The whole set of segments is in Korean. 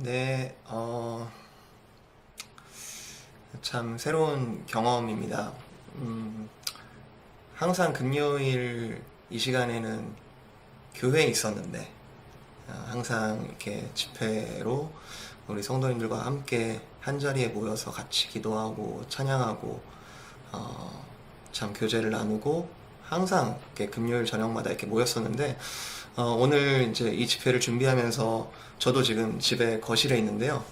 네, 참 새로운 경험입니다. 항상 금요일 이 시간에는 교회에 있었는데, 항상 이렇게 집회로 우리 성도님들과 함께 한 자리에 모여서 같이 기도하고 찬양하고, 참 교제를 나누고, 항상 이렇게 금요일 저녁마다 이렇게 모였었는데, 오늘 이제 이 집회를 준비하면서 저도 지금 집에 거실에 있는데요.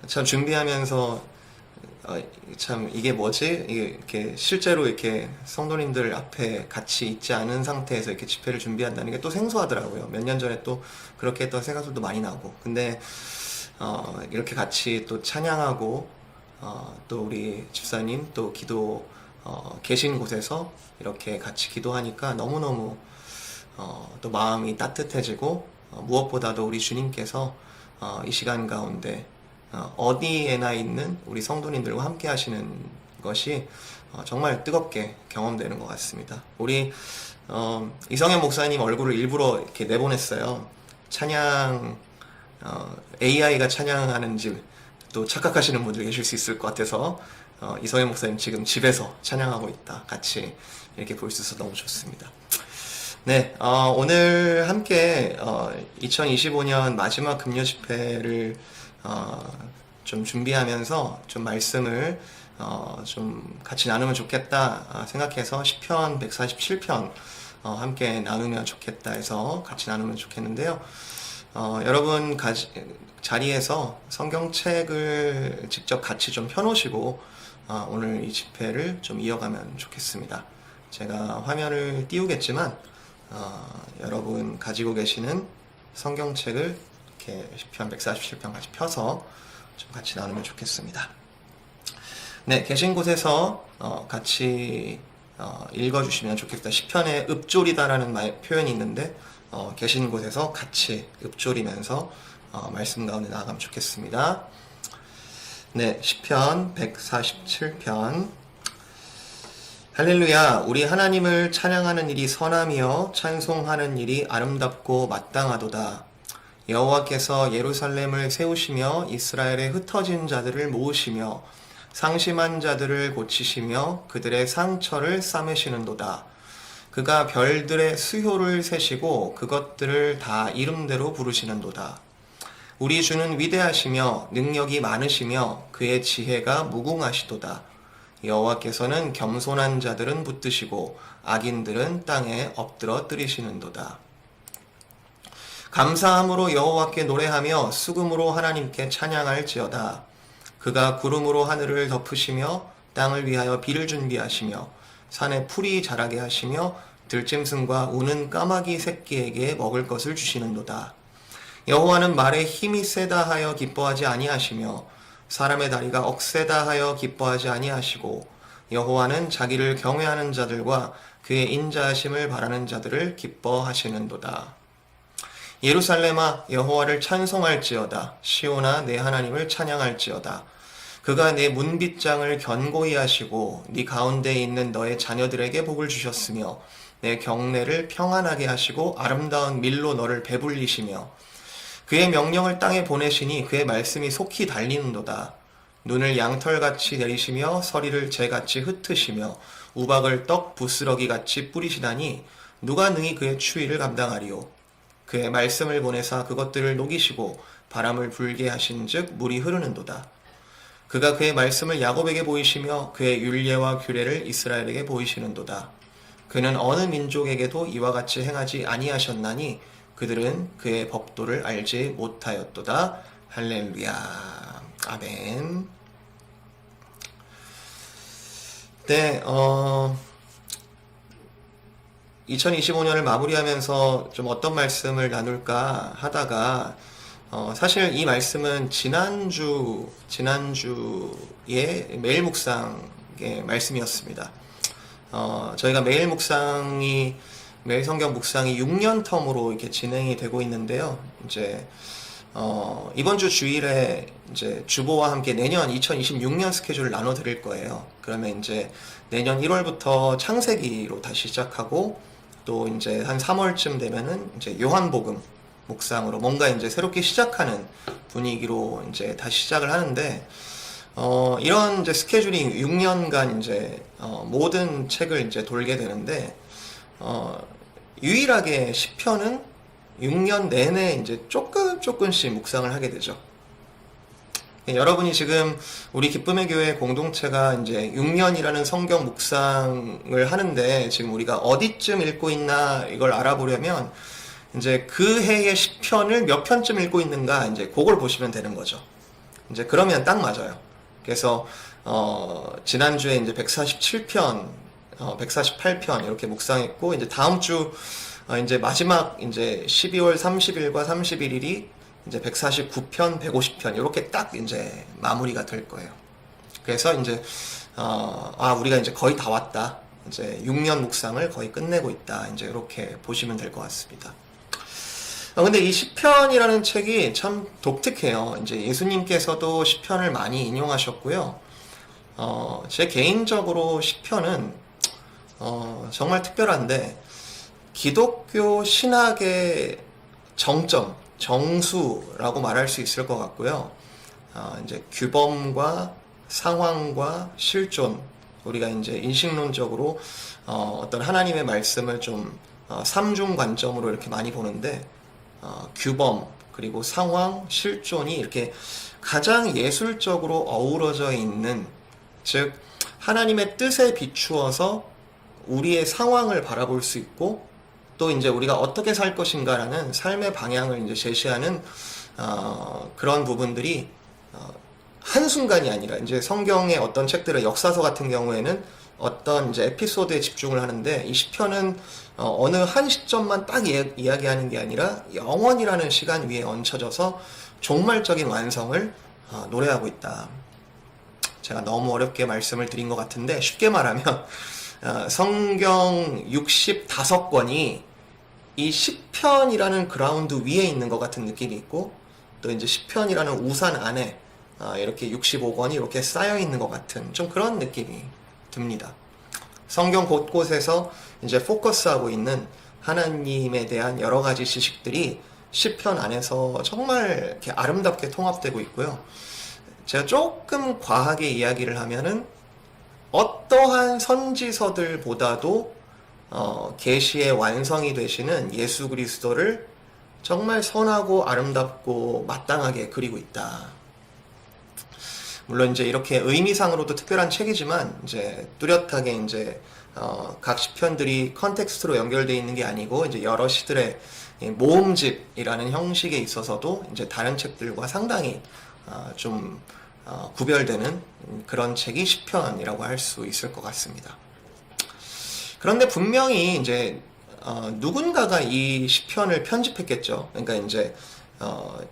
참 준비하면서 참 이게 뭐지? 이게 이렇게 실제로 이렇게 성도님들 앞에 같이 있지 않은 상태에서 이렇게 집회를 준비한다는 게 또 생소하더라고요. 몇 년 전에 또 그렇게 했던 생각들도 많이 나고. 근데 이렇게 같이 또 찬양하고 또 우리 집사님 또 기도 계신 곳에서 이렇게 같이 기도하니까 너무너무 또 마음이 따뜻해지고 무엇보다도 우리 주님께서 이 시간 가운데 어디에나 있는 우리 성도님들과 함께 하시는 것이 정말 뜨겁게 경험되는 것 같습니다. 우리 이성현 목사님 얼굴을 일부러 이렇게 내보냈어요. 찬양 AI가 찬양하는지 또 착각하시는 분들 계실 수 있을 것 같아서 이성현 목사님 지금 집에서 찬양하고 있다 같이 이렇게 볼 수 있어서 너무 좋습니다. 네, 오늘 함께 2025년 마지막 금요 집회를 좀 준비하면서 좀 말씀을 좀 같이 나누면 좋겠다 생각해서 시편 147편 함께 나누면 좋겠다 해서 같이 나누면 좋겠는데요. 여러분 자리에서 성경책을 직접 같이 좀 펴놓으시고 오늘 이 집회를 좀 이어가면 좋겠습니다. 제가 화면을 띄우겠지만 여러분 가지고 계시는 성경책을 이렇게 시편 147편 같이 펴서 좀 같이 나누면 좋겠습니다. 네, 계신 곳에서 같이 읽어주시면 좋겠다. 시편에 읍조리다라는 표현이 있는데 계신 곳에서 같이 읍조리면서 말씀 가운데 나아가면 좋겠습니다. 네, 시편 147편 할렐루야, 우리 하나님을 찬양하는 일이 선하며 찬송하는 일이 아름답고 마땅하도다. 여호와께서 예루살렘을 세우시며 이스라엘의 흩어진 자들을 모으시며 상심한 자들을 고치시며 그들의 상처를 싸매시는도다. 그가 별들의 수효를 세시고 그것들을 다 이름대로 부르시는도다. 우리 주는 위대하시며 능력이 많으시며 그의 지혜가 무궁하시도다. 여호와께서는 겸손한 자들은 붙드시고 악인들은 땅에 엎드러 뜨리시는도다. 감사함으로 여호와께 노래하며 수금으로 하나님께 찬양할지어다. 그가 구름으로 하늘을 덮으시며 땅을 위하여 비를 준비하시며 산에 풀이 자라게 하시며 들짐승과 우는 까마귀 새끼에게 먹을 것을 주시는도다. 여호와는 말에 힘이 세다 하여 기뻐하지 아니하시며 사람의 다리가 억세다 하여 기뻐하지 아니하시고 여호와는 자기를 경외하는 자들과 그의 인자하심을 바라는 자들을 기뻐하시는도다. 예루살렘아, 여호와를 찬송할지어다. 시온아, 내 하나님을 찬양할지어다. 그가 내 문빗장을 견고히 하시고 네 가운데에 있는 너의 자녀들에게 복을 주셨으며 내 경내를 평안하게 하시고 아름다운 밀로 너를 배불리시며 그의 명령을 땅에 보내시니 그의 말씀이 속히 달리는도다. 눈을 양털같이 내리시며 서리를 재같이 흩으시며 우박을 떡 부스러기같이 뿌리시다니 누가 능히 그의 추위를 감당하리요. 그의 말씀을 보내사 그것들을 녹이시고 바람을 불게 하신즉 물이 흐르는도다. 그가 그의 말씀을 야곱에게 보이시며 그의 율례와 규례를 이스라엘에게 보이시는도다. 그는 어느 민족에게도 이와 같이 행하지 아니하셨나니 그들은 그의 법도를 알지 못하였도다. 할렐루야. 아멘. 네, 2025년을 마무리하면서 좀 어떤 말씀을 나눌까 하다가 사실 이 말씀은 지난주의 매일 묵상의 말씀이었습니다. 저희가 매일 성경 묵상이 6년 텀으로 이렇게 진행이 되고 있는데요. 이제 이번 주 주일에 이제 주보와 함께 내년 2026년 스케줄을 나눠 드릴 거예요. 그러면 이제 내년 1월부터 창세기로 다시 시작하고 또 이제 한 3월쯤 되면은 이제 요한복음을 묵상으로 뭔가 이제 새롭게 시작하는 분위기로 이제 다시 시작을 하는데, 이런 이제 스케줄이 6년간 이제, 모든 책을 이제 돌게 되는데, 유일하게 시편은 6년 내내 이제 조금씩 묵상을 하게 되죠. 여러분이 지금 우리 기쁨의 교회 공동체가 이제 6년이라는 성경 묵상을 하는데 지금 우리가 어디쯤 읽고 있나 이걸 알아보려면 이제 그 해의 시편을 몇 편쯤 읽고 있는가 이제 그걸 보시면 되는 거죠. 이제 그러면 딱 맞아요. 그래서 지난주에 이제 147편, 148편 이렇게 묵상했고 이제 다음 주 이제 마지막 이제 12월 30일과 31일이 이제 149편, 150편 이렇게 딱 이제 마무리가 될 거예요. 그래서 이제 우리가 이제 거의 다 왔다. 이제 6년 묵상을 거의 끝내고 있다. 이제 이렇게 보시면 될 것 같습니다. 근데 이 시편이라는 책이 참 독특해요. 이제 예수님께서도 시편을 많이 인용하셨고요. 제 개인적으로 시편은 정말 특별한데 기독교 신학의 정점, 정수라고 말할 수 있을 것 같고요. 이제 규범과 상황과 실존, 우리가 이제 인식론적으로 어떤 하나님의 말씀을 좀 삼중 관점으로 이렇게 많이 보는데 규범 그리고 상황, 실존이 이렇게 가장 예술적으로 어우러져 있는, 즉 하나님의 뜻에 비추어서 우리의 상황을 바라볼 수 있고 또 이제 우리가 어떻게 살 것인가라는 삶의 방향을 이제 제시하는 그런 부분들이 한순간이 아니라 이제 성경의 어떤 책들의 역사서 같은 경우에는 어떤 이제 에피소드에 집중을 하는데 이 시편은 어느 한 시점만 딱 이야기하는 게 아니라 영원이라는 시간 위에 얹혀져서 종말적인 완성을 노래하고 있다. 제가 너무 어렵게 말씀을 드린 것 같은데 쉽게 말하면 성경 65권이 이 시편이라는 그라운드 위에 있는 것 같은 느낌이 있고 또 이제 시편이라는 우산 안에 이렇게 65권이 이렇게 쌓여 있는 것 같은 좀 그런 느낌이 듭니다. 성경 곳곳에서 이제 포커스하고 있는 하나님에 대한 여러 가지 지식들이 시편 안에서 정말 이렇게 아름답게 통합되고 있고요. 제가 조금 과하게 이야기를 하면은 어떠한 선지서들보다도 계시의 완성이 되시는 예수 그리스도를 정말 선하고 아름답고 마땅하게 그리고 있다. 물론 이제 이렇게 의미상으로도 특별한 책이지만 이제 뚜렷하게 이제 각 시편들이 컨텍스트로 연결되어 있는 게 아니고 이제 여러 시들의 모음집이라는 형식에 있어서도 이제 다른 책들과 상당히 좀 구별되는 그런 책이 시편이라고 할 수 있을 것 같습니다. 그런데 분명히 이제 누군가가 이 시편을 편집했겠죠. 그러니까 이제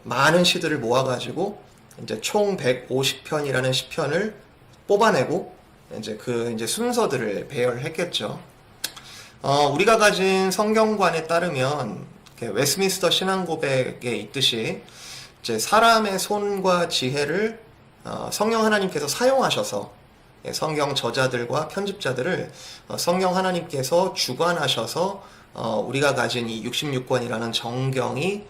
많은 시들을 모아가지고 이제 총 150편이라는 시편을 뽑아내고 이제 그 이제 순서들을 배열했겠죠. 우리가 가진 성경관에 따르면 웨스민스터 신앙고백에 있듯이 이제 사람의 손과 지혜를 성령 하나님께서 사용하셔서 성경 저자들과 편집자들을 성령 하나님께서 주관하셔서 우리가 가진 이 66권이라는 정경이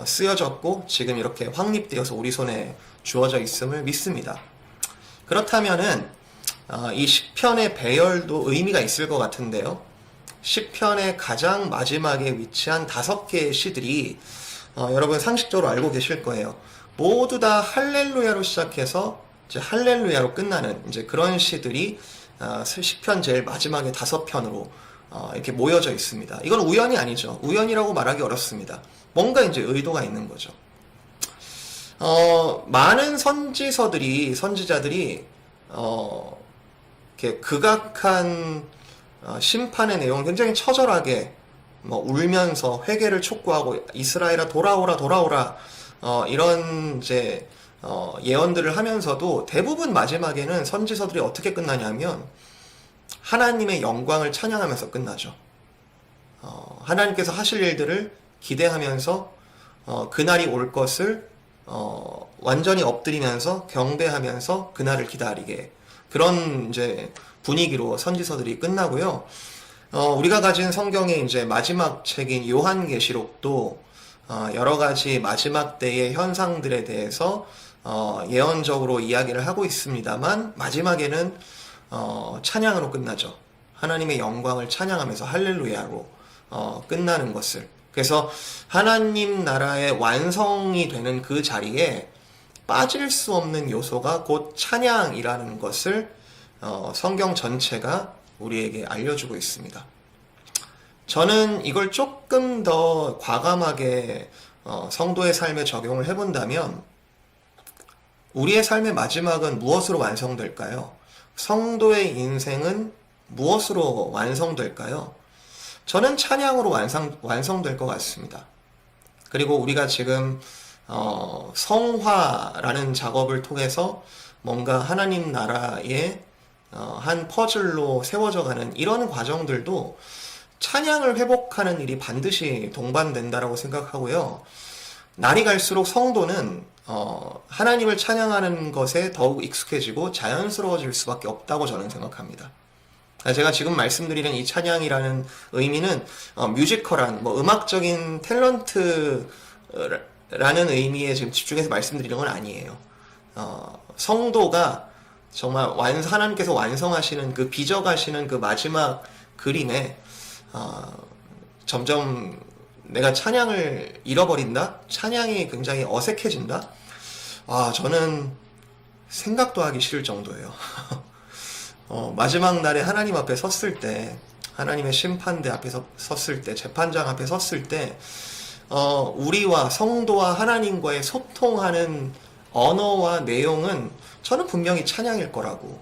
쓰여졌고 지금 이렇게 확립되어서 우리 손에 주어져 있음을 믿습니다. 그렇다면은 이 시편의 배열도 의미가 있을 것 같은데요. 시편의 가장 마지막에 위치한 5개의 시들이 여러분 상식적으로 알고 계실 거예요. 모두 다 할렐루야로 시작해서 이제 할렐루야로 끝나는 이제 그런 시들이 시편 제일 마지막에 5편으로 이렇게 모여져 있습니다. 이건 우연이 아니죠. 우연이라고 말하기 어렵습니다. 뭔가 이제 의도가 있는 거죠. 많은 선지자들이 이렇게 극악한 심판의 내용을 굉장히 처절하게 울면서 회개를 촉구하고 이스라엘아 돌아오라 이런 이제 예언들을 하면서도 대부분 마지막에는 선지서들이 어떻게 끝나냐면 하나님의 영광을 찬양하면서 끝나죠. 하나님께서 하실 일들을 기대하면서 그날이 올 것을 완전히 엎드리면서 경배하면서 그날을 기다리게, 그런 이제 분위기로 선지서들이 끝나고요. 우리가 가진 성경의 이제 마지막 책인 요한계시록도 여러 가지 마지막 때의 현상들에 대해서 예언적으로 이야기를 하고 있습니다만 마지막에는 찬양으로 끝나죠. 하나님의 영광을 찬양하면서 할렐루야로 끝나는 것을. 그래서 하나님 나라의 완성이 되는 그 자리에 빠질 수 없는 요소가 곧 찬양이라는 것을 성경 전체가 우리에게 알려주고 있습니다. 저는 이걸 조금 더 과감하게 성도의 삶에 적용을 해본다면 우리의 삶의 마지막은 무엇으로 완성될까요? 성도의 인생은 무엇으로 완성될까요? 저는 찬양으로 완성될 것 같습니다. 그리고 우리가 지금 성화라는 작업을 통해서 뭔가 하나님 나라의 한 퍼즐로 세워져가는 이런 과정들도 찬양을 회복하는 일이 반드시 동반된다라고 생각하고요. 날이 갈수록 성도는 하나님을 찬양하는 것에 더욱 익숙해지고 자연스러워질 수밖에 없다고 저는 생각합니다. 제가 지금 말씀드리는 이 찬양이라는 의미는 뮤지컬한 음악적인 탤런트라는 의미에 지금 집중해서 말씀드리는 건 아니에요. 성도가 정말 하나님께서 완성하시는 그 빚어가시는 그 마지막 그림에 점점 내가 찬양을 잃어버린다? 찬양이 굉장히 어색해진다? 저는 생각도 하기 싫을 정도예요. 마지막 날에 하나님 앞에 섰을 때, 하나님의 심판대 앞에 섰을 때, 재판장 앞에 섰을 때, 우리와 성도와 하나님과의 소통하는 언어와 내용은 저는 분명히 찬양일 거라고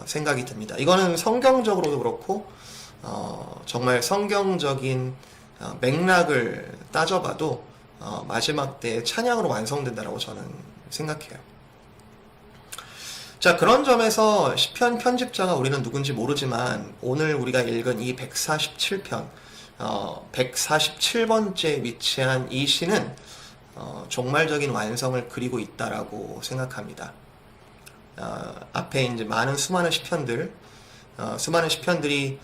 생각이 듭니다. 이거는 성경적으로도 그렇고 정말 성경적인 맥락을 따져봐도 마지막 때 찬양으로 완성된다라고 저는 생각해요. 자, 그런 점에서 시편 편집자가 우리는 누군지 모르지만 오늘 우리가 읽은 이 147편 147번째 위치한 이 시는 종말적인 완성을 그리고 있다라고 생각합니다. 앞에 이제 수많은 시편들이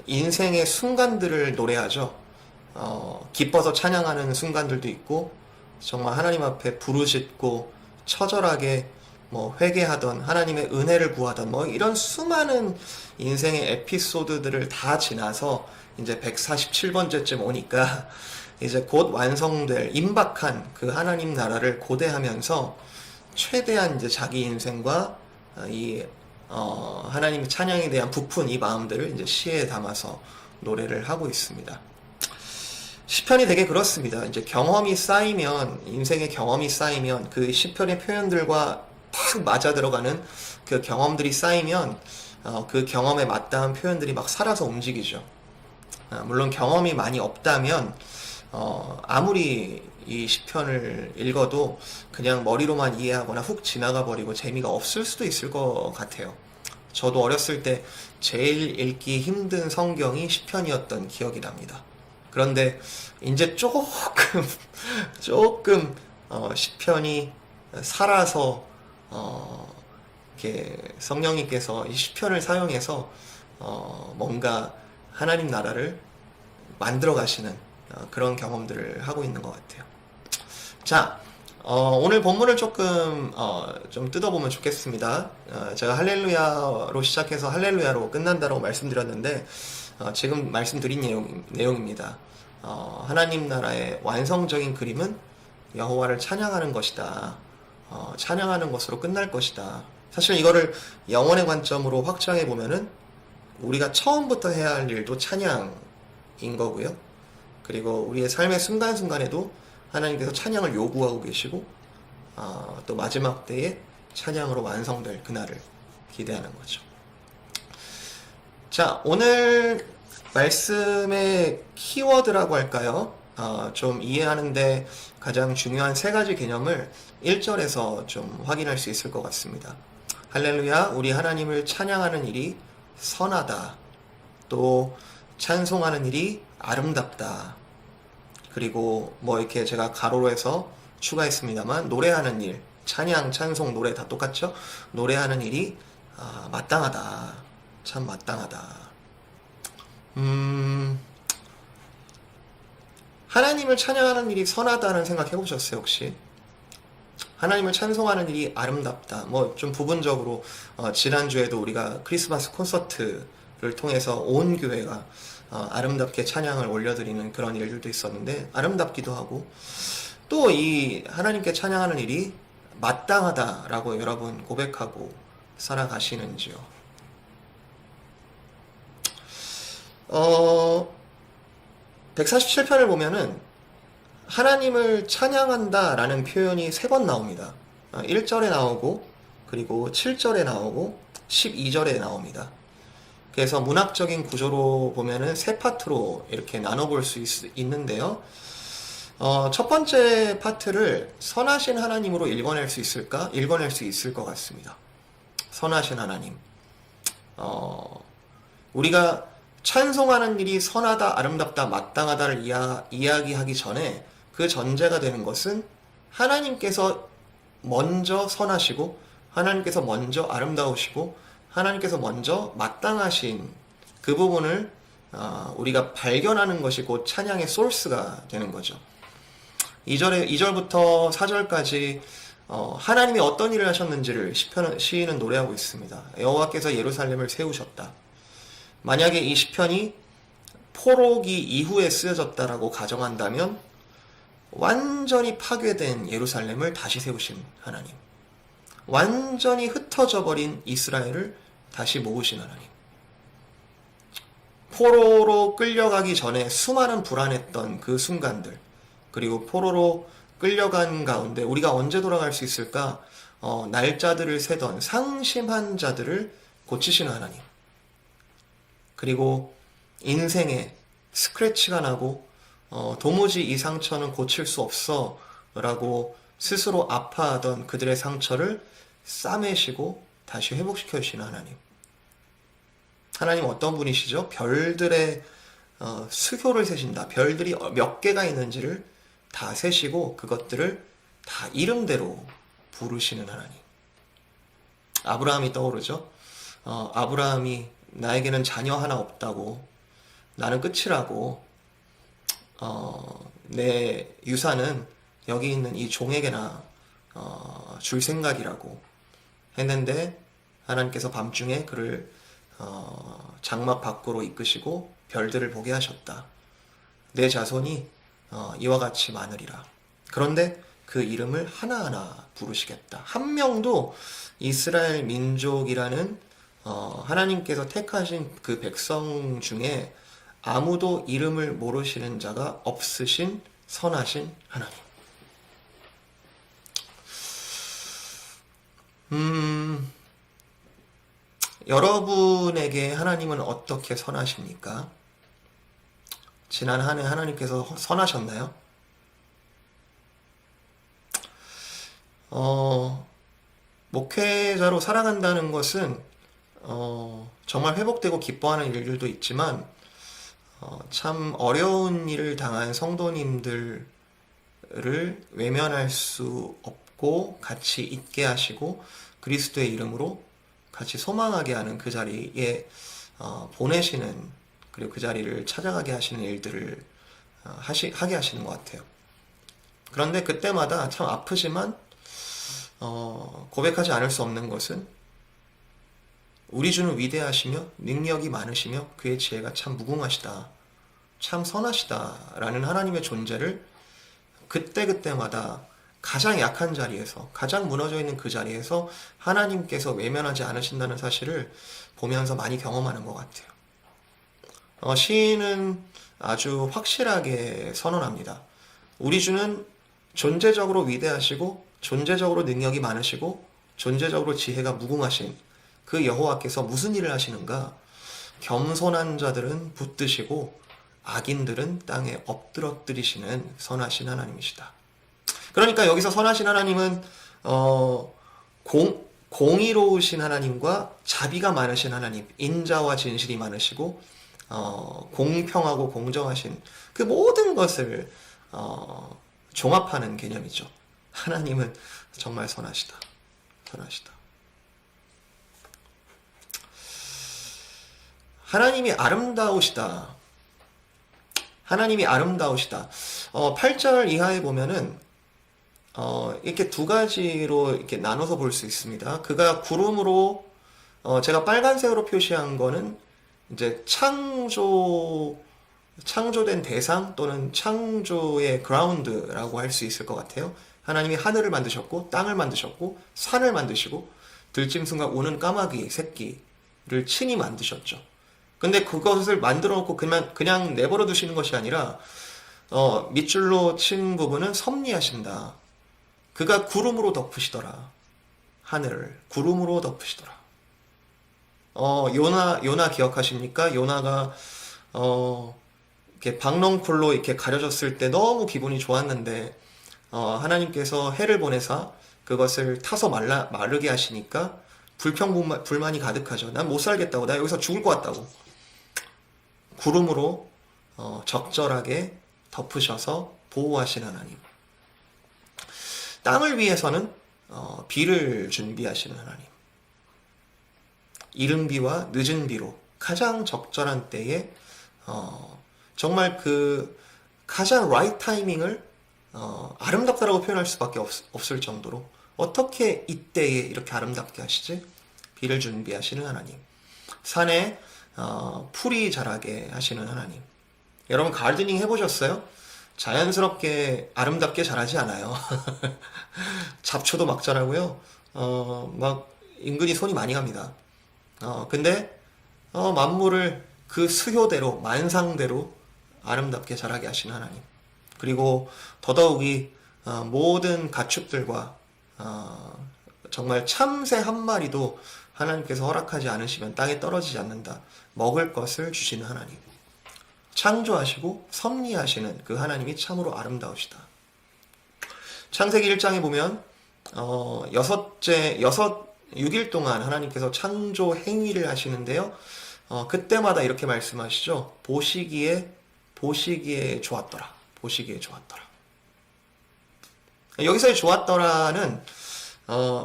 인생의 순간들을 노래하죠. 기뻐서 찬양하는 순간들도 있고 정말 하나님 앞에 부르짖고 처절하게 회개하던 하나님의 은혜를 구하던 이런 수많은 인생의 에피소드들을 다 지나서 이제 147번째쯤 오니까 이제 곧 완성될 임박한 그 하나님 나라를 고대하면서 최대한 이제 자기 인생과 이 하나님의 찬양에 대한 부푼 이 마음들을 이제 시에 담아서 노래를 하고 있습니다. 시편이 되게 그렇습니다. 이제 인생의 경험이 쌓이면 그 시편의 표현들과 탁 맞아 들어가는 그 경험들이 쌓이면 그 경험에 맞닿은 표현들이 막 살아서 움직이죠. 물론 경험이 많이 없다면 아무리 이 시편을 읽어도 그냥 머리로만 이해하거나 훅 지나가 버리고 재미가 없을 수도 있을 것 같아요. 저도 어렸을 때 제일 읽기 힘든 성경이 시편이었던 기억이 납니다. 그런데 이제 조금 시편이 살아서 이렇게 성령님께서 이 시편을 사용해서 뭔가 하나님 나라를 만들어 가시는 그런 경험들을 하고 있는 것 같아요. 자, 오늘 본문을 조금 좀 뜯어보면 좋겠습니다. 제가 할렐루야로 시작해서 할렐루야로 끝난다라고 말씀드렸는데 지금 말씀드린 내용입니다. 하나님 나라의 완성적인 그림은 여호와를 찬양하는 것이다. 찬양하는 것으로 끝날 것이다. 사실 이거를 영혼의 관점으로 확장해 보면은 우리가 처음부터 해야 할 일도 찬양인 거고요. 그리고 우리의 삶의 순간순간에도 하나님께서 찬양을 요구하고 계시고 또 마지막 때에 찬양으로 완성될 그날을 기대하는 거죠. 자, 오늘 말씀의 키워드라고 할까요? 좀 이해하는데 가장 중요한 세 가지 개념을 1절에서 좀 확인할 수 있을 것 같습니다. 할렐루야, 우리 하나님을 찬양하는 일이 선하다. 또 찬송하는 일이 아름답다. 그리고 이렇게 제가 가로로 해서 추가했습니다만 노래하는 일, 찬양, 찬송, 노래 다 똑같죠? 노래하는 일이 마땅하다. 참 마땅하다. 하나님을 찬양하는 일이 선하다는 생각 해보셨어요, 혹시? 하나님을 찬송하는 일이 아름답다. 뭐 좀 부분적으로 지난주에도 우리가 크리스마스 콘서트를 통해서 온 교회가 아름답게 찬양을 올려드리는 그런 일들도 있었는데 아름답기도 하고 또 이 하나님께 찬양하는 일이 마땅하다라고 여러분 고백하고 살아가시는지요? 147편을 보면은 하나님을 찬양한다 라는 표현이 3번 나옵니다. 1절에 나오고 그리고 7절에 나오고 12절에 나옵니다. 그래서 문학적인 구조로 보면은 3파트로 이렇게 나눠볼 수 있는데요. 첫 번째 파트를 선하신 하나님으로 읽어낼 수 있을까? 읽어낼 수 있을 것 같습니다. 선하신 하나님. 우리가 찬송하는 일이 선하다, 아름답다, 마땅하다를 이야기하기 전에 그 전제가 되는 것은 하나님께서 먼저 선하시고 하나님께서 먼저 아름다우시고 하나님께서 먼저 마땅하신 그 부분을 우리가 발견하는 것이 곧 찬양의 소스가 되는 거죠. 2절부터 4절까지 하나님이 어떤 일을 하셨는지를 시인은 노래하고 있습니다. 여호와께서 예루살렘을 세우셨다. 만약에 이 시편이 포로기 이후에 쓰여졌다라고 가정한다면 완전히 파괴된 예루살렘을 다시 세우신 하나님, 완전히 흩어져 버린 이스라엘을 다시 모으신 하나님, 포로로 끌려가기 전에 수많은 불안했던 그 순간들, 그리고 포로로 끌려간 가운데 우리가 언제 돌아갈 수 있을까? 날짜들을 세던 상심한 자들을 고치시는 하나님, 그리고 인생에 스크래치가 나고 도무지 이 상처는 고칠 수 없어 라고 스스로 아파하던 그들의 상처를 싸매시고 다시 회복시켜 주시는 하나님. 하나님 어떤 분이시죠? 별들의 수효를 세신다. 별들이 몇 개가 있는지를 다 세시고 그것들을 다 이름대로 부르시는 하나님. 아브라함이 떠오르죠? 아브라함이 나에게는 자녀 하나 없다고, 나는 끝이라고, 내 유산은 여기 있는 이 종에게나 줄 생각이라고 했는데 하나님께서 밤중에 그를 장막 밖으로 이끄시고 별들을 보게 하셨다. 내 자손이 이와 같이 많으리라. 그런데 그 이름을 하나하나 부르시겠다. 한 명도 이스라엘 민족이라는 하나님께서 택하신 그 백성 중에 아무도 이름을 모르시는 자가 없으신 선하신 하나님. 여러분에게 하나님은 어떻게 선하십니까? 지난 한 해 하나님께서 선하셨나요? 목회자로 살아간다는 것은 정말 회복되고 기뻐하는 일들도 있지만 참 어려운 일을 당한 성도님들을 외면할 수 없고 같이 있게 하시고 그리스도의 이름으로 같이 소망하게 하는 그 자리에 보내시는, 그리고 그 자리를 찾아가게 하시는 일들을 하게 하시는 것 같아요. 그런데 그때마다 참 아프지만 고백하지 않을 수 없는 것은 우리 주는 위대하시며 능력이 많으시며 그의 지혜가 참 무궁하시다, 참 선하시다 라는 하나님의 존재를 그때그때마다 가장 약한 자리에서, 가장 무너져 있는 그 자리에서 하나님께서 외면하지 않으신다는 사실을 보면서 많이 경험하는 것 같아요. 시인은 아주 확실하게 선언합니다. 우리 주는 존재적으로 위대하시고 존재적으로 능력이 많으시고 존재적으로 지혜가 무궁하신 그 여호와께서 무슨 일을 하시는가? 겸손한 자들은 붙드시고 악인들은 땅에 엎드러뜨리시는 선하신 하나님이시다. 그러니까 여기서 선하신 하나님은 공의로우신 하나님과 자비가 많으신 하나님, 인자와 진실이 많으시고 공평하고 공정하신 그 모든 것을 종합하는 개념이죠. 하나님은 정말 선하시다. 선하시다. 하나님이 아름다우시다. 하나님이 아름다우시다. 8절 이하에 보면은 이렇게 두 가지로 이렇게 나눠서 볼 수 있습니다. 그가 구름으로 제가 빨간색으로 표시한 거는 이제 창조된 대상 또는 창조의 그라운드라고 할 수 있을 것 같아요. 하나님이 하늘을 만드셨고 땅을 만드셨고 산을 만드시고 들짐승과 우는 까마귀 새끼를 친히 만드셨죠. 근데 그것을 만들어 놓고 그냥 내버려 두시는 것이 아니라 밑줄로 친 부분은 섭리하신다. 그가 구름으로 덮으시더라. 하늘을 구름으로 덮으시더라. 요나 기억하십니까? 요나가 이렇게 박넝쿨로 이렇게 가려졌을 때 너무 기분이 좋았는데 하나님께서 해를 보내사 그것을 타서 마르게 하시니까 불만이 가득하죠. 난 못 살겠다고. 나 여기서 죽을 것 같다고. 구름으로 적절하게 덮으셔서 보호하신 하나님. 땅을 위해서는 비를 준비하시는 하나님. 이른 비와 늦은 비로 가장 적절한 때에 정말 그 가장 right 타이밍을 아름답다라고 표현할 수밖에 없을 정도로 어떻게 이때에 이렇게 아름답게 하시지? 비를 준비하시는 하나님. 산에 풀이 자라게 하시는 하나님. 여러분 가르드닝 해보셨어요? 자연스럽게 아름답게 자라지 않아요. 잡초도 막 자라고요. 막 은근히 손이 많이 갑니다. 근데 만물을 그 수효대로 만상대로 아름답게 자라게 하시는 하나님. 그리고 더더욱이 모든 가축들과 정말 참새 한 마리도 하나님께서 허락하지 않으시면 땅에 떨어지지 않는다. 먹을 것을 주시는 하나님. 창조하시고 섭리하시는 그 하나님이 참으로 아름다우시다. 창세기 1장에 보면 6일 동안 하나님께서 창조 행위를 하시는데요. 그때마다 이렇게 말씀하시죠. 보시기에 좋았더라. 보시기에 좋았더라. 여기서의 좋았더라는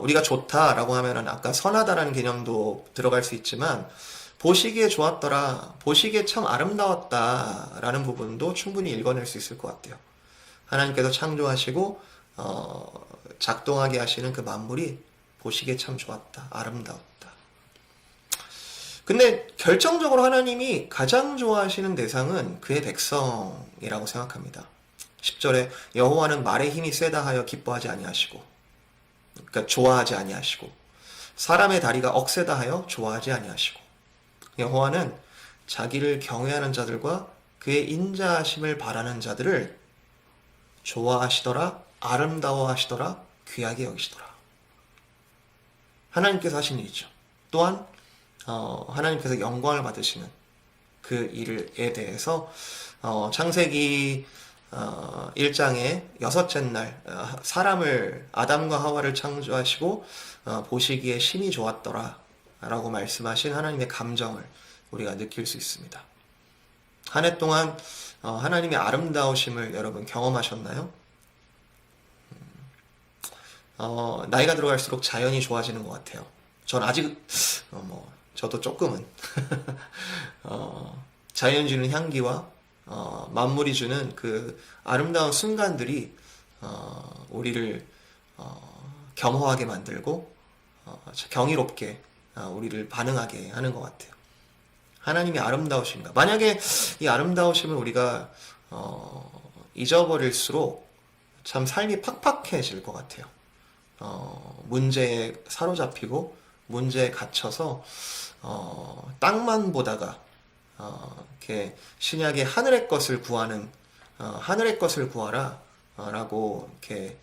우리가 좋다라고 하면은 아까 선하다라는 개념도 들어갈 수 있지만 보시기에 좋았더라, 보시기에 참 아름다웠다라는 부분도 충분히 읽어낼 수 있을 것 같아요. 하나님께서 창조하시고 작동하게 하시는 그 만물이 보시기에 참 좋았다, 아름다웠다. 근데 결정적으로 하나님이 가장 좋아하시는 대상은 그의 백성이라고 생각합니다. 10절에 여호와는 말의 힘이 세다 하여 기뻐하지 아니하시고, 그러니까 좋아하지 아니하시고, 사람의 다리가 억세다 하여 좋아하지 아니하시고, 여호와는 자기를 경외하는 자들과 그의 인자하심을 바라는 자들을 좋아하시더라, 아름다워하시더라, 귀하게 여기시더라. 하나님께서 하신 일이죠. 또한 하나님께서 영광을 받으시는 그 일에 대해서 창세기 1장의 여섯째 날 사람을 아담과 하와를 창조하시고 보시기에 심히 좋았더라 라고 말씀하신 하나님의 감정을 우리가 느낄 수 있습니다. 한 해 동안 하나님의 아름다우심을 여러분 경험하셨나요? 나이가 들어갈수록 자연이 좋아지는 것 같아요. 전 아직 저도 조금은 자연이 주는 향기와 만물이 주는 그 아름다운 순간들이 우리를 겸허하게 만들고 경이롭게 우리를 반응하게 하는 것 같아요. 하나님이 아름다우신가? 만약에 이 아름다우심을 우리가 잊어버릴수록 참 삶이 팍팍해질 것 같아요. 문제에 사로잡히고 문제에 갇혀서 땅만 보다가 이렇게 신약의 하늘의 것을 구하는 하늘의 것을 구하라 라고 이렇게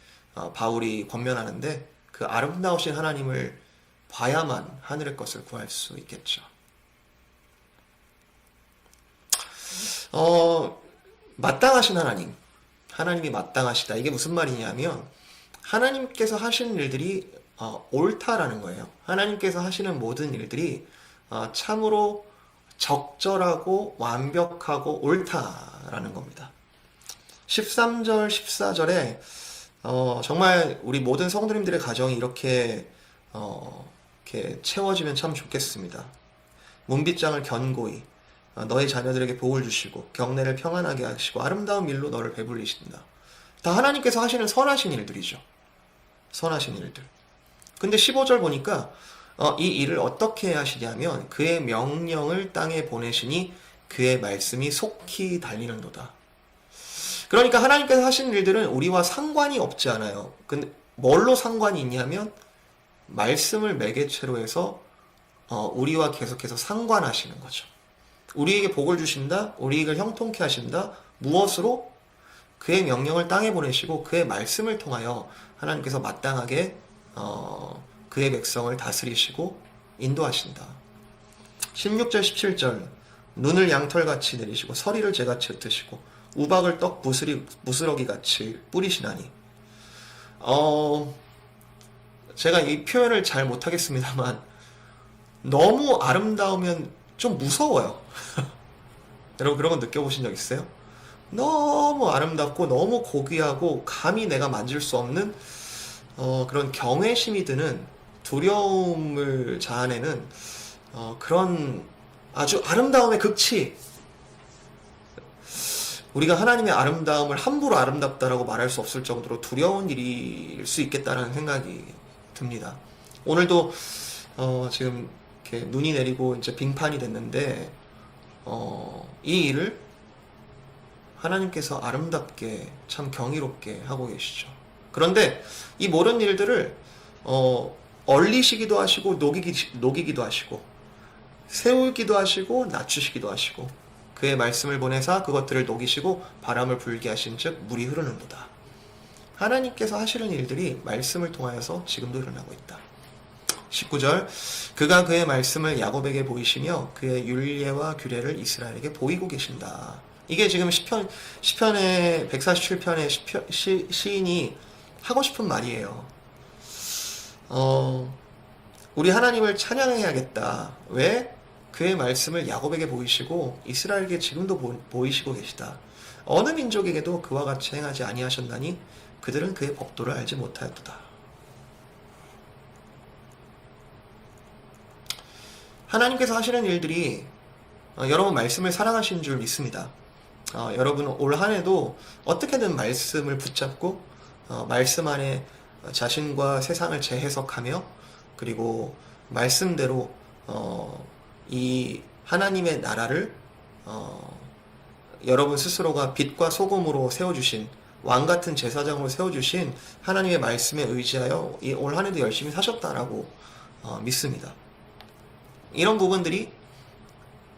바울이 권면하는데 그 아름다우신 하나님을 봐야만 하늘의 것을 구할 수 있겠죠. 마땅하신 하나님이 마땅하시다. 이게 무슨 말이냐면 하나님께서 하시는 일들이 옳다라는 거예요. 하나님께서 하시는 모든 일들이 참으로 적절하고 완벽하고 옳다라는 겁니다. 13절, 14절에 정말 우리 모든 성도님들의 가정이 이렇게 채워지면 참 좋겠습니다. 문빗장을 견고히 너의 자녀들에게 복을 주시고 경내를 평안하게 하시고 아름다운 밀로 너를 배불리신다. 다 하나님께서 하시는 선하신 일들이죠. 선하신 일들. 근데 15절 보니까 이 일을 어떻게 하시냐면 그의 명령을 땅에 보내시니 그의 말씀이 속히 달리는도다. 그러니까 하나님께서 하시는 일들은 우리와 상관이 없지 않아요. 근데 뭘로 상관이 있냐면 말씀을 매개체로 해서 우리와 계속해서 상관하시는 거죠. 우리에게 복을 주신다. 우리에게 형통케 하신다. 무엇으로? 그의 명령을 땅에 보내시고 그의 말씀을 통하여 하나님께서 마땅하게 그의 백성을 다스리시고 인도하신다. 16절 17절 눈을 양털같이 내리시고 서리를 재같이 흩으시고 우박을 떡 부스러기같이 뿌리시나니. 제가 이 표현을 잘 못하겠습니다만 너무 아름다우면 좀 무서워요. 여러분 그런 거 느껴보신 적 있어요? 너무 아름답고 너무 고귀하고 감히 내가 만질 수 없는 그런 경외심이 드는, 두려움을 자아내는 그런 아주 아름다움의 극치. 우리가 하나님의 아름다움을 함부로 아름답다라고 말할 수 없을 정도로 두려운 일일 수 있겠다라는 생각이 듭니다. 오늘도 지금 이렇게 눈이 내리고 이제 빙판이 됐는데 이 일을 하나님께서 아름답게 참 경이롭게 하고 계시죠. 그런데 이 모든 일들을 얼리시기도 하시고 녹이기도 하시고 세우기도 하시고 낮추시기도 하시고 그의 말씀을 보내사 그것들을 녹이시고 바람을 불게 하신 즉 물이 흐르는도다. 하나님께서 하시는 일들이 말씀을 통하여서 지금도 일어나고 있다. 19절 그가 그의 말씀을 야곱에게 보이시며 그의 율례와 규례를 이스라엘에게 보이고 계신다. 이게 지금 시편의 147편의 시인이 하고 싶은 말이에요. 우리 하나님을 찬양해야겠다. 왜? 그의 말씀을 야곱에게 보이시고 이스라엘에게 지금도 보이시고 계시다. 어느 민족에게도 그와 같이 행하지 아니하셨나니 그들은 그의 법도를 알지 못하였도다. 하나님께서 하시는 일들이 여러분 말씀을 사랑하시는 줄 믿습니다. 여러분 올 한 해도 어떻게든 말씀을 붙잡고 말씀 안에 자신과 세상을 재해석하며 그리고 말씀대로 이 하나님의 나라를 여러분 스스로가 빛과 소금으로 세워주신 왕같은 제사장으로 세워주신 하나님의 말씀에 의지하여 이 올 한 해도 열심히 사셨다라고 믿습니다. 이런 부분들이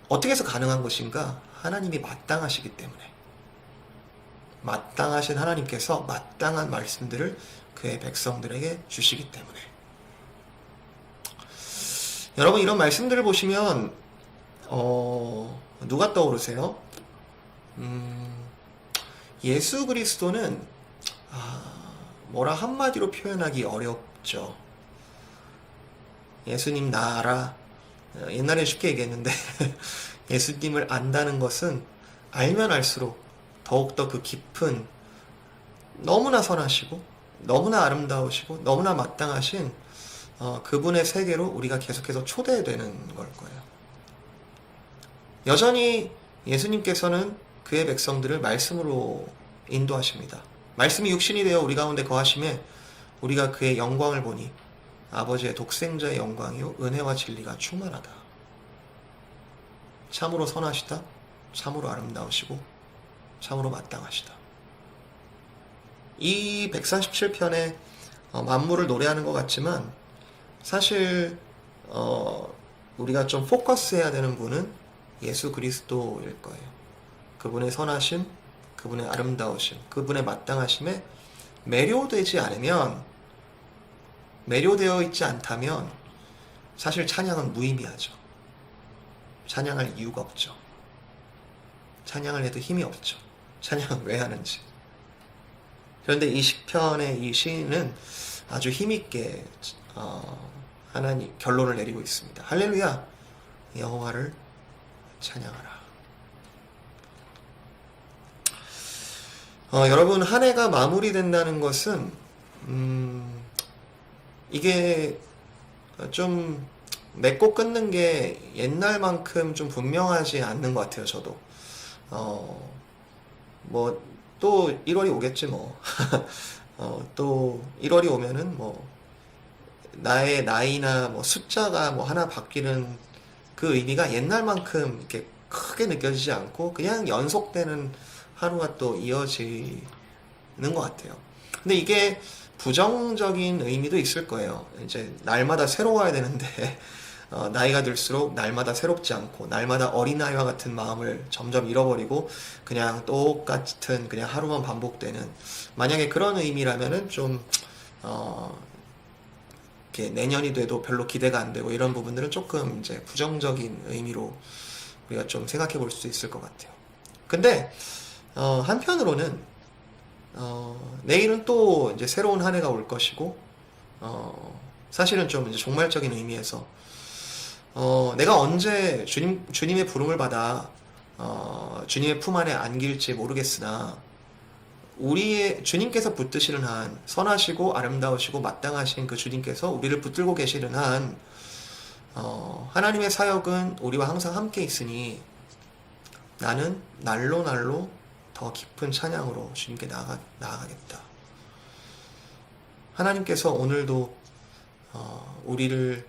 어떻게 해서 가능한 것인가? 하나님이 마땅하시기 때문에. 마땅하신 하나님께서 마땅한 말씀들을 그의 백성들에게 주시기 때문에. 여러분 이런 말씀들을 보시면 누가 떠오르세요? 예수 그리스도는 뭐라 한마디로 표현하기 어렵죠. 예수님 나 알아. 옛날에 쉽게 얘기했는데 예수님을 안다는 것은 알면 알수록 더욱더 그 깊은 너무나 선하시고 너무나 아름다우시고 너무나 마땅하신 그분의 세계로 우리가 계속해서 초대되는 걸 거예요. 여전히 예수님께서는 그의 백성들을 말씀으로 인도하십니다. 말씀이 육신이 되어 우리 가운데 거하심에 우리가 그의 영광을 보니 아버지의 독생자의 영광이요 은혜와 진리가 충만하다. 참으로 선하시다. 참으로 아름다우시고 참으로 마땅하시다. 이 147편에 만물을 노래하는 것 같지만 사실 우리가 좀 포커스해야 되는 분은 예수 그리스도일 거예요. 그분의 선하심, 그분의 아름다우심, 그분의 마땅하심에 매료되어 있지 않다면 사실 찬양은 무의미하죠. 찬양할 이유가 없죠. 찬양을 해도 힘이 없죠. 찬양은 왜 하는지. 그런데 이 시편의 이 시인은 아주 힘있게 하나님 결론을 내리고 있습니다. 할렐루야, 여호와를 찬양하라. 여러분 한 해가 마무리된다는 것은 이게 좀 맺고 끊는 게 옛날만큼 좀 분명하지 않는 것 같아요, 저도. 뭐, 또 1월이 오겠지, 뭐. 또 1월이 오면은 뭐, 나의 나이나 뭐 숫자가 뭐 하나 바뀌는 그 의미가 옛날만큼 이렇게 크게 느껴지지 않고 그냥 연속되는 하루가 또 이어지는 것 같아요. 근데 이게 부정적인 의미도 있을 거예요. 이제 날마다 새로워야 되는데 나이가 들수록 날마다 새롭지 않고 날마다 어린아이와 같은 마음을 점점 잃어버리고 그냥 똑같은 그냥 하루만 반복되는, 만약에 그런 의미라면은 좀 이렇게 내년이 돼도 별로 기대가 안 되고 이런 부분들은 조금 이제 부정적인 의미로 우리가 좀 생각해 볼 수 있을 것 같아요. 근데 한편으로는 내일은 또 이제 새로운 한 해가 올 것이고 사실은 좀 이제 종말적인 의미에서 내가 언제 주님의 부름을 받아 주님의 품 안에 안길지 모르겠으나 주님께서 붙드시는 한, 선하시고 아름다우시고 마땅하신 그 주님께서 우리를 붙들고 계시는 한 하나님의 사역은 우리와 항상 함께 있으니 나는 날로 날로 더 깊은 찬양으로 주님께 나아가겠다. 하나님께서 오늘도 우리를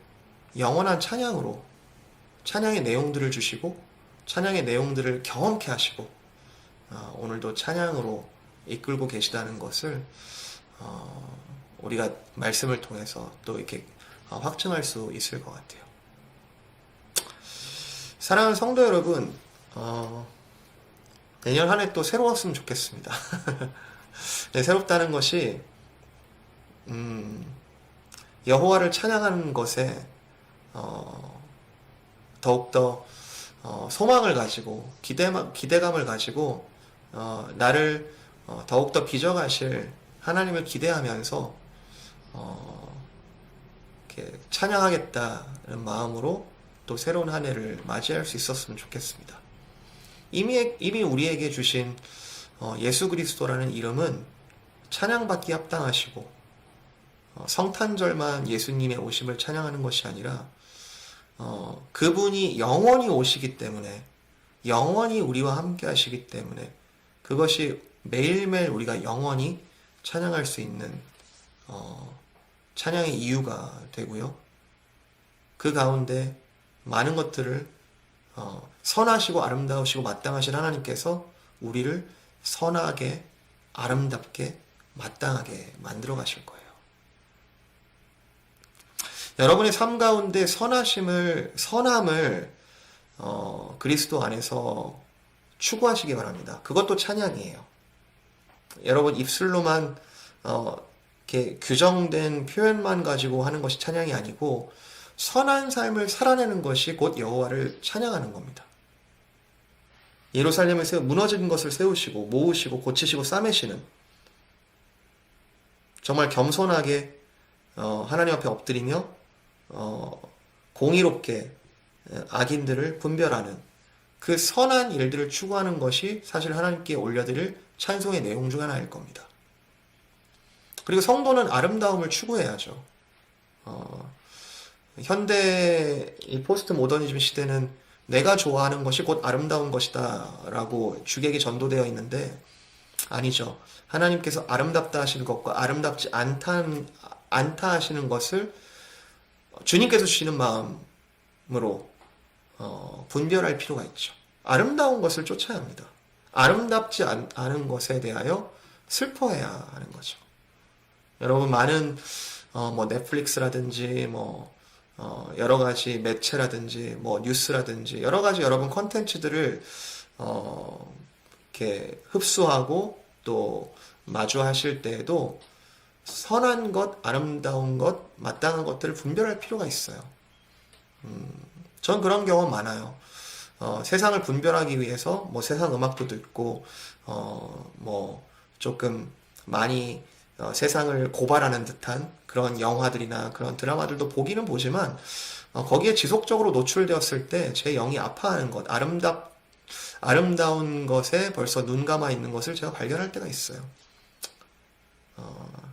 영원한 찬양으로, 찬양의 내용들을 주시고 찬양의 내용들을 경험케 하시고 오늘도 찬양으로 이끌고 계시다는 것을 우리가 말씀을 통해서 또 이렇게 확증할 수 있을 것 같아요. 사랑하는 성도 여러분, 내년 한 해 또 새로웠으면 좋겠습니다. 네, 새롭다는 것이 여호와를 찬양하는 것에 더욱더 소망을 가지고 기대감을 가지고 나를 더욱더 빚어가실 하나님을 기대하면서 이렇게 찬양하겠다는 마음으로 또 새로운 한 해를 맞이할 수 있었으면 좋겠습니다. 이미 우리에게 주신 예수 그리스도라는 이름은 찬양받기 합당하시고 성탄절만 예수님의 오심을 찬양하는 것이 아니라 그분이 영원히 오시기 때문에, 영원히 우리와 함께 하시기 때문에 그것이 매일매일 우리가 영원히 찬양할 수 있는 찬양의 이유가 되고요. 그 가운데 많은 것들을 선하시고 아름다우시고 마땅하신 하나님께서 우리를 선하게 아름답게 마땅하게 만들어 가실 거예요. 여러분의 삶 가운데 선함을 그리스도 안에서 추구하시기 바랍니다. 그것도 찬양이에요. 여러분 입술로만 이렇게 규정된 표현만 가지고 하는 것이 찬양이 아니고 선한 삶을 살아내는 것이 곧 여호와를 찬양하는 겁니다. 예루살렘을 무너진 것을 세우시고 모으시고 고치시고 싸매시는, 정말 겸손하게 하나님 앞에 엎드리며 공의롭게 악인들을 분별하는 그 선한 일들을 추구하는 것이 사실 하나님께 올려드릴 찬송의 내용 중 하나일 겁니다. 그리고 성도는 아름다움을 추구해야죠. 현대 이 포스트 모더니즘 시대는 내가 좋아하는 것이 곧 아름다운 것이다 라고 주객이 전도되어 있는데 아니죠. 하나님께서 아름답다 하시는 것과 아름답지 않다 하시는 것을 주님께서 주시는 마음으로 분별할 필요가 있죠. 아름다운 것을 쫓아야 합니다. 아름답지 않은 것에 대하여 슬퍼해야 하는 거죠. 여러분 많은 뭐 넷플릭스라든지 뭐 여러 가지 매체라든지 뭐 뉴스라든지 여러 가지 여러분 컨텐츠들을 이렇게 흡수하고 또 마주하실 때에도 선한 것, 아름다운 것, 마땅한 것들을 분별할 필요가 있어요. 전 그런 경험 많아요. 세상을 분별하기 위해서 뭐 세상 음악도 듣고 뭐 조금 많이 세상을 고발하는 듯한 그런 영화들이나 그런 드라마들도 보기는 보지만 거기에 지속적으로 노출되었을 때 제 영이 아파하는 것, 아름다운 것에 벌써 눈 감아 있는 것을 제가 발견할 때가 있어요.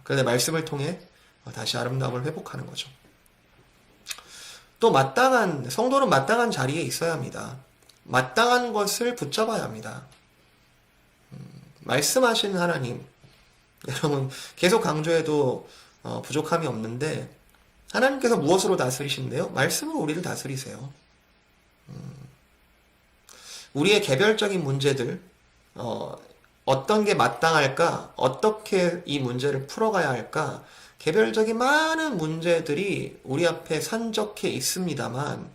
그런데 말씀을 통해 다시 아름다움을 회복하는 거죠. 또 성도는 마땅한 자리에 있어야 합니다. 마땅한 것을 붙잡아야 합니다. 말씀하신 하나님, 여러분 계속 강조해도 부족함이 없는데, 하나님께서 무엇으로 다스리신대요? 말씀으로 우리를 다스리세요. 우리의 개별적인 문제들, 어떤 게 마땅할까? 어떻게 이 문제를 풀어가야 할까? 개별적인 많은 문제들이 우리 앞에 산적해 있습니다만,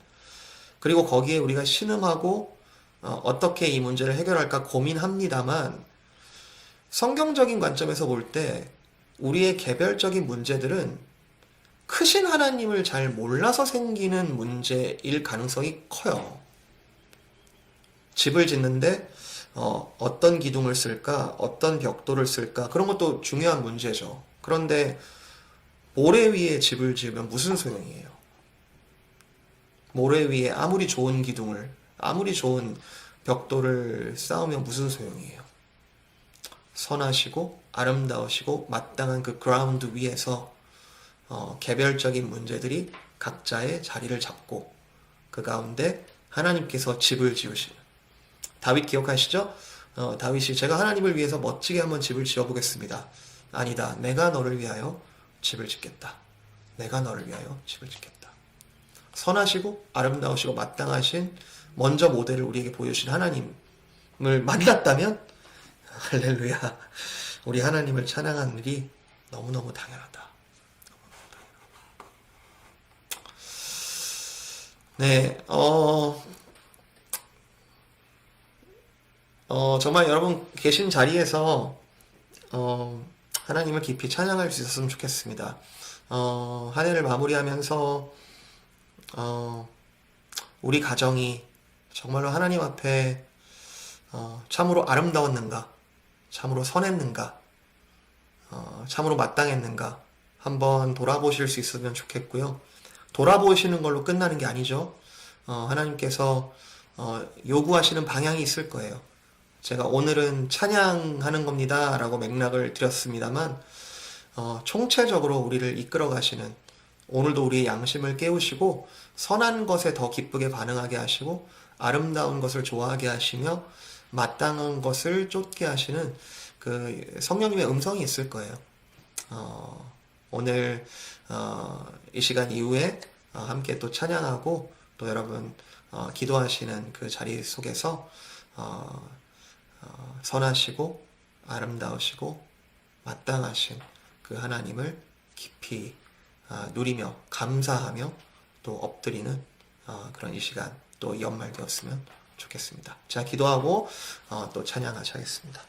그리고 거기에 우리가 신음하고 어떻게 이 문제를 해결할까 고민합니다만, 성경적인 관점에서 볼 때 우리의 개별적인 문제들은 크신 하나님을 잘 몰라서 생기는 문제일 가능성이 커요. 집을 짓는데 어떤 기둥을 쓸까? 어떤 벽돌을 쓸까? 그런 것도 중요한 문제죠. 그런데 모래 위에 집을 지으면 무슨 소용이에요? 모래 위에 아무리 좋은 기둥을, 아무리 좋은 벽돌을 쌓으면 무슨 소용이에요? 선하시고 아름다우시고 마땅한 그 그라운드 위에서 개별적인 문제들이 각자의 자리를 잡고 그 가운데 하나님께서 집을 지으시는, 다윗 기억하시죠? 다윗이 제가 하나님을 위해서 멋지게 한번 집을 지어보겠습니다. 아니다. 내가 너를 위하여 집을 짓겠다. 내가 너를 위하여 집을 짓겠다. 선하시고 아름다우시고 마땅하신 먼저 모델을 우리에게 보여주신 하나님을 만났다면 할렐루야. 우리 하나님을 찬양하는 일이 너무너무 당연하다. 네, 정말 여러분 계신 자리에서 하나님을 깊이 찬양할 수 있었으면 좋겠습니다. 한 해를 마무리하면서 우리 가정이 정말로 하나님 앞에 참으로 아름다웠는가, 참으로 선했는가, 참으로 마땅했는가 한번 돌아보실 수 있으면 좋겠고요. 돌아보시는 걸로 끝나는 게 아니죠. 하나님께서 요구하시는 방향이 있을 거예요. 제가 오늘은 찬양하는 겁니다 라고 맥락을 드렸습니다만, 총체적으로 우리를 이끌어 가시는, 오늘도 우리의 양심을 깨우시고 선한 것에 더 기쁘게 반응하게 하시고 아름다운 것을 좋아하게 하시며 마땅한 것을 쫓게 하시는 그 성령님의 음성이 있을 거예요. 오늘 이 시간 이후에 함께 또 찬양하고 또 여러분 기도하시는 그 자리 속에서 선하시고 아름다우시고 마땅하신 그 하나님을 깊이 누리며 감사하며 또 엎드리는 그런 이 시간 또 연말되었으면 좋겠습니다. 자, 기도하고 또 찬양하셔야겠습니다.